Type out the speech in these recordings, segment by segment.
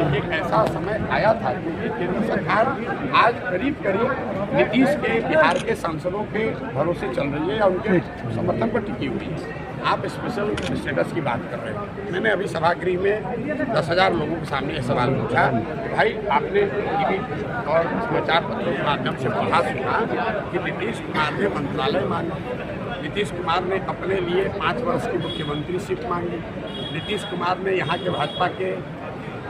एक ऐसा समय आया था क्योंकि केंद्र सरकार आज करीब करीब नीतीश के बिहार के सांसदों के भरोसे चल रही है या उनके समर्थन पर टिकी हुई है। आप स्पेशल स्टेटस की बात कर रहे हैं। मैंने अभी सभागृह में 10,000 लोगों के सामने ये सवाल पूछा, भाई आपने टीवी और समाचार पत्रों के माध्यम से पढ़ा सुना कि नीतीश कुमार ने मंत्रालय मांगा, नीतीश कुमार ने अपने लिए 5 वर्ष की मुख्यमंत्री सीट मांगी, नीतीश कुमार ने यहाँ के भाजपा के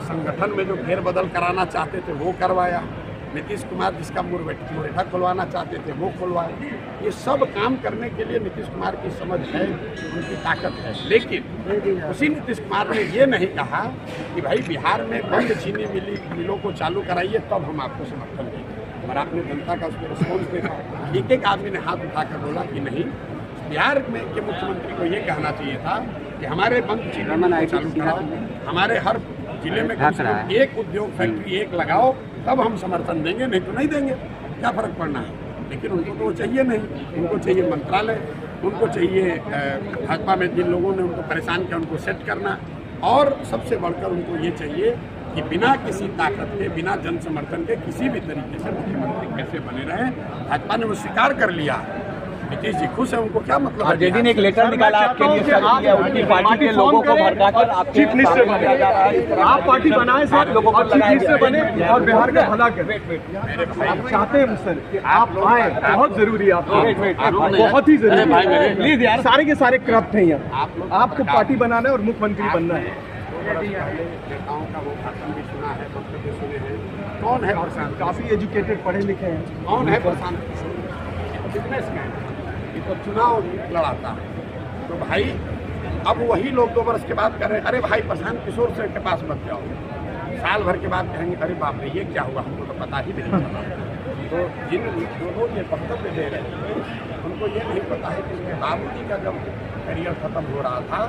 संगठन में जो फेरबदल कराना चाहते थे वो करवाया, नीतीश कुमार जिसका मुर्रेठा खुलवाना चाहते थे वो खुलवाया। ये सब काम करने के लिए नीतीश कुमार की समझ है, उनकी ताकत है। लेकिन उसी नीतीश कुमार ने ये नहीं कहा कि भाई बिहार में बंद चीनी मिलों को चालू कराइए तब हम आपको समर्थन देंगे। और आपने जनता का उसमें रिस्पॉन्स देखा, एक आदमी ने हाथ उठाकर बोला कि नहीं, बिहार में के मुख्यमंत्री को ये कहना चाहिए था कि हमारे बंद चीनी मिल चालू कराओ, हमारे हर जिले में कम से कम एक उद्योग फैक्ट्री एक लगाओ, तब हम समर्थन देंगे, नहीं तो नहीं देंगे, क्या फर्क पड़ना है। लेकिन उनको तो चाहिए नहीं, उनको चाहिए मंत्रालय, उनको चाहिए भाजपा में जिन लोगों ने उनको परेशान किया उनको सेट करना, और सबसे बढ़कर उनको ये चाहिए कि बिना किसी ताकत के, बिना जन समर्थन के किसी भी तरीके से मुख्यमंत्री कैसे बने रहे। भाजपा ने वो स्वीकार कर लिया। नीतीश जी खुश है, उनको क्या मतलब। आरजेडी ने एक लेटर निकाला आपके लिए, उनकी पार्टी के लोगों को भड़काकर आपके चीफ मिनिस्टर बनाए, आप पार्टी बनाए सर, लोगों को चीफ मिनिस्टर बने और बिहार का भला करें। आप चाहते हैं सर कि आप आए, बहुत जरूरी है, आपको बहुत ही जरूरी है। प्लीज यार, सारे के सारे करप्ट हैं यहाँ, आपको पार्टी बनाना है और मुख्यमंत्री बनना है। नेताओं का वो भाषण भी सुना है, वक्तव्य सुने हैं। कौन है प्रशांत? काफी एजुकेटेड, पढ़े लिखे हैं। कौन है प्रशांत किशोर? बिजनेस मैन, ये तो चुनाव लड़ाता है। तो भाई अब वही लोग 2 वर्ष के बाद कह रहे हैं अरे भाई प्रशांत किशोर से के पास मत जाओ। साल भर के बाद कहेंगे अरे बाप रे ये क्या हुआ, हमको तो पता ही नहीं चला। तो जिन लोगों ये वक्तव्य दे रहे हैं उनको ये नहीं पता है कि उनके बाबूजी का जब करियर खत्म हो रहा था,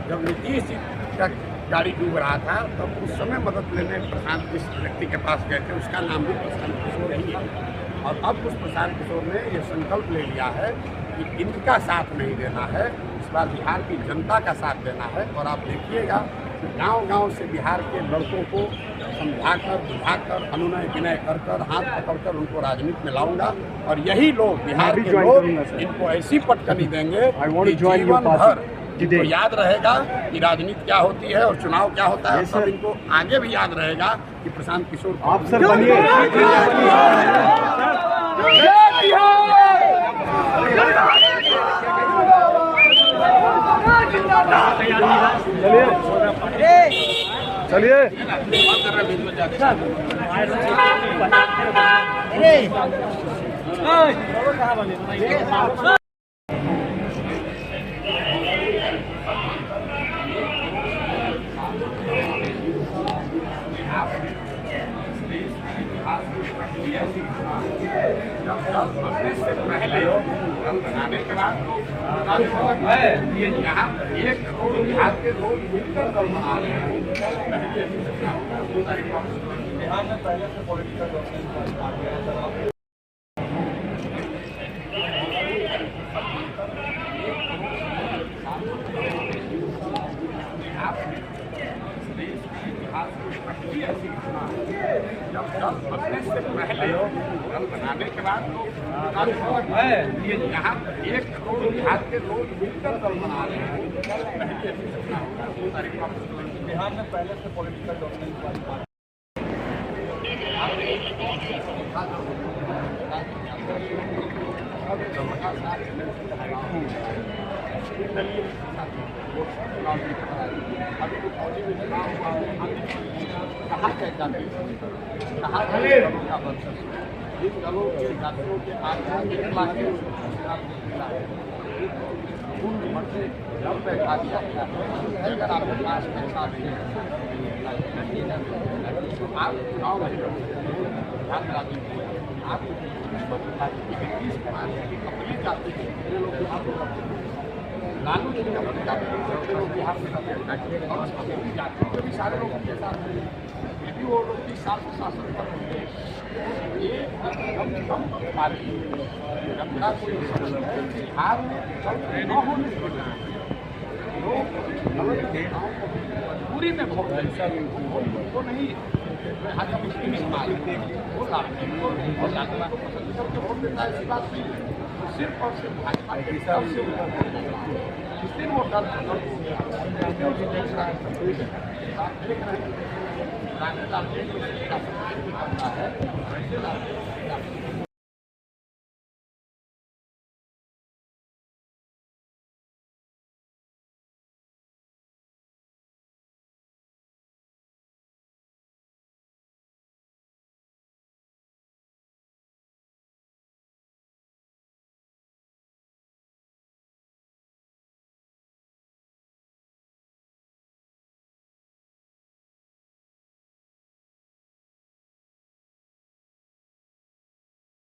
जब नीतीश जी का गाड़ी डूब रहा था, तब उस समय मदद लेने प्रशांत जिस व्यक्ति के पास गए थे उसका नाम भी प्रशांत किशोर ही है। और अब उस प्रशांत किशोर ने ये संकल्प ले लिया है कि इनका साथ नहीं देना है, इस बार बिहार की जनता का साथ देना है। और आप देखिएगा कि गांव-गांव से बिहार के लड़कों को समझाकर बुझाकर अनुनय विनय कर कर हाथ पकड़कर उनको राजनीति में लाऊंगा। और यही लोग बिहार के लोग इनको ऐसी पटकनी देंगे कि जीवन भर इनको याद रहेगा कि राजनीति क्या होती है और चुनाव क्या होता है। सब इनको आगे भी याद रहेगा कि प्रशांत किशोर आप सर बनिए। चलिए पहले बनाने के बाद यहाँ 1 करोड़ बिहार के लोग मिलकर दल बना रहे हैं। बिहार में पहले से पॉलिटिकल अपने से पहले दल बनाने के बाद यहाँ 1 करोड़ बिहार के लोग मिलकर दल बना रहे हैं। बिहार में पहले से पॉलिटिकल डॉक्यूमेंट कहा कहता है, कहा जिन दलों के जातियों के आज 1 लाख के पूर्ण मत से जब बैठा दिया गया है। अगर आपके पास पैसा नहीं है तो आप चुनाव नहीं लड़ेंगे। ध्यान रखिए, आप नीतीश कुमार की अपनी जाति के लोग लालू जी का लोग बिहार में और अपनी जातियों के भी सारे लोग उनके साथ हैं। यदि वो लोग 30 साल से शासन पर होंगे, ये कम पार्टी जनता को ये समझ है कि बिहार में न होने देना है। पूरी में बहुत वो नहीं आज हम इसकी मिसाल वो लाते हैं और लाते को पसंद करके वोट देता है, ऐसी बात नहीं है। सिर्फ और सिर्फ भाजपा के हिसाब से जिस दिन वो दल है